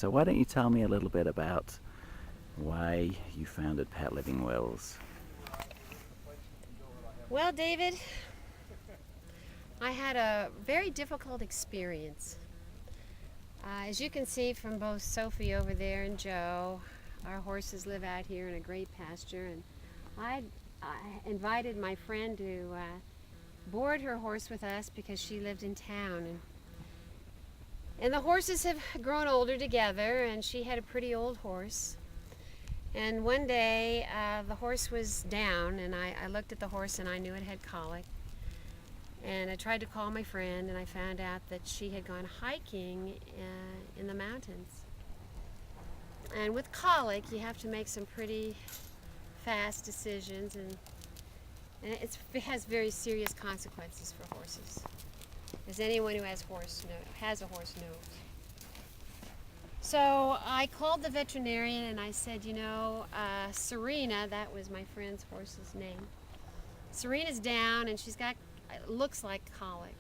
So why don't you tell me a little bit about why you founded Pet Living Wills? Well, David, I had a very difficult experience. As you can see from both Sophie over there and Joe, our horses live out here in a great pasture, and I invited my friend to board her horse with us because she lived in town. And the horses have grown older together, and she had a pretty old horse. And one day, the horse was down, and I looked at the horse and I knew it had colic. And I tried to call my friend, and I found out that she had gone hiking in the mountains. And with colic, you have to make some pretty fast decisions, and it has very serious consequences for horses, as anyone who has a horse knows. So I called the veterinarian and I said, Serena, that was my friend's horse's name. Serena's down and she's got, looks like colic.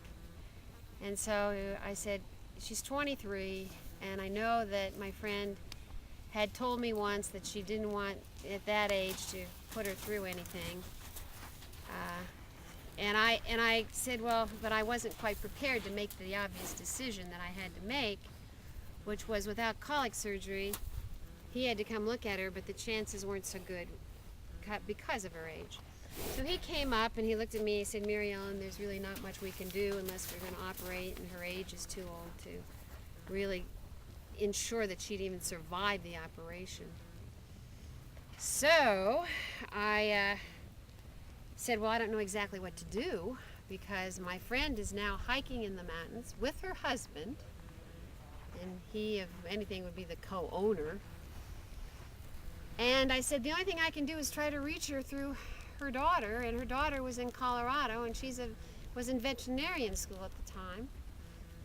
And so I said, she's 23, and I know that my friend had told me once that she didn't want at that age to put her through anything. And I said, well, but I wasn't quite prepared to make the obvious decision that I had to make, which was without colic surgery, he had to come look at her, but the chances weren't so good because of her age. So he came up and he looked at me and he said, Mary Ellen, there's really not much we can do unless we're going to operate, and her age is too old to really ensure that she'd even survive the operation. So I said, well, I don't know exactly what to do, because my friend is now hiking in the mountains with her husband, and he, if anything, would be the co-owner. And I said, the only thing I can do is try to reach her through her daughter, and her daughter was in Colorado, and was in veterinarian school at the time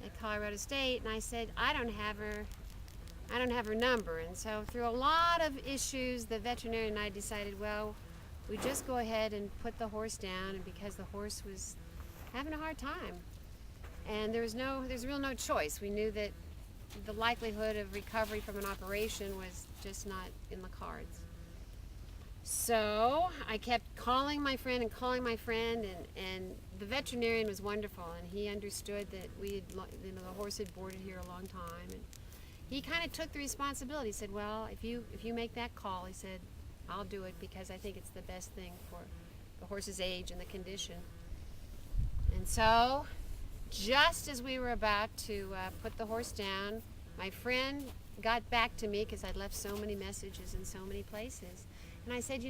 at Colorado State. And I said, I don't have her number. And so through a lot of issues, the veterinarian and I decided, well, we just go ahead and put the horse down, and because the horse was having a hard time, and there's really no choice. We knew that the likelihood of recovery from an operation was just not in the cards. So I kept calling my friend, and the veterinarian was wonderful, and he understood that the horse had boarded here a long time, and he kind of took the responsibility. He said, well, if you make that call, he said, I'll do it, because I think it's the best thing for the horse's age and the condition. And so, just as we were about to put the horse down, my friend got back to me, because I'd left so many messages in so many places. And I said,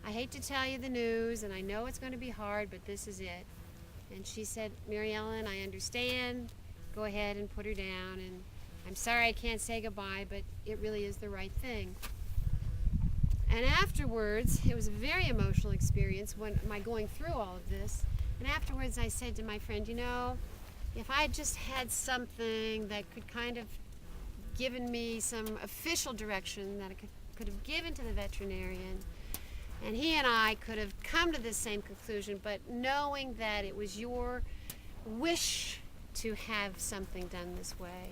I hate to tell you the news, and I know it's going to be hard, but this is it. And she said, Mary Ellen, I understand. Go ahead and put her down. And I'm sorry I can't say goodbye, but it really is the right thing. And afterwards, it was a very emotional experience when my going through all of this. And afterwards, I said to my friend, if I had just had something that could kind of given me some official direction that I could have given to the veterinarian, and he and I could have come to the same conclusion, but knowing that it was your wish to have something done this way,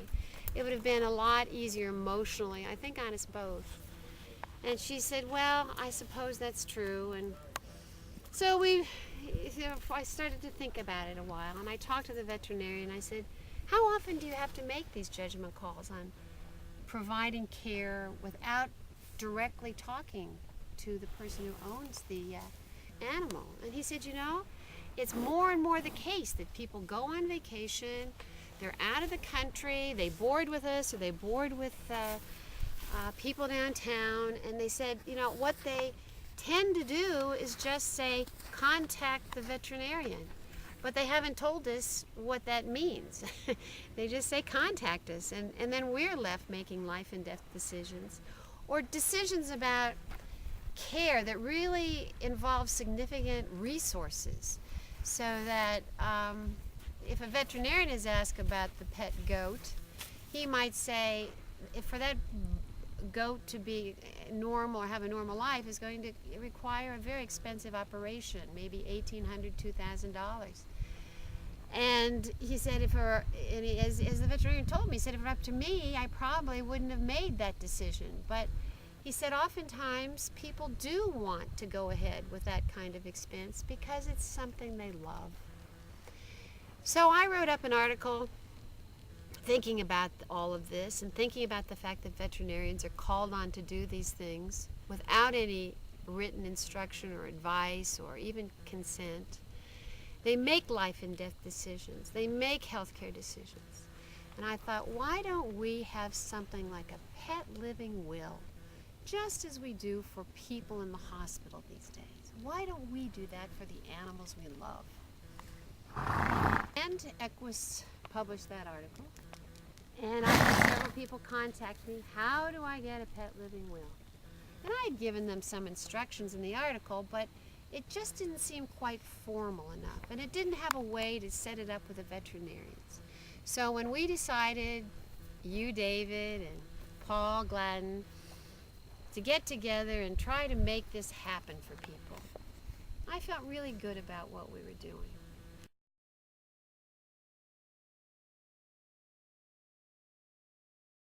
it would have been a lot easier emotionally, I think, on us both. And she said, well, I suppose that's true. And so I started to think about it a while, and I talked to the veterinarian. I said, how often do you have to make these judgment calls on providing care without directly talking to the person who owns the animal? And he said, it's more and more the case that people go on vacation, they're out of the country, they board with us, or they board with people downtown, and they said, what they tend to do is just say, contact the veterinarian. But they haven't told us what that means. They just say, contact us, and then we're left making life and death decisions, or decisions about care that really involve significant resources. So that if a veterinarian is asked about the pet goat, he might say, if for that goat to be normal or have a normal life is going to require a very expensive operation, maybe $1,800, $2,000. And he said, as the veterinarian told me, he said, if it were up to me, I probably wouldn't have made that decision. But he said, oftentimes people do want to go ahead with that kind of expense because it's something they love. So I wrote up an article thinking about all of this and thinking about the fact that veterinarians are called on to do these things without any written instruction or advice or even consent. They make life and death decisions. They make healthcare decisions. And I thought, why don't we have something like a pet living will, just as we do for people in the hospital these days? Why don't we do that for the animals we love? And Equus published that article. And I had several people contact me, how do I get a pet living will? And I had given them some instructions in the article, but it just didn't seem quite formal enough, and it didn't have a way to set it up with the veterinarians. So when we decided, you, David, and Paul Gladden, to get together and try to make this happen for people, I felt really good about what we were doing.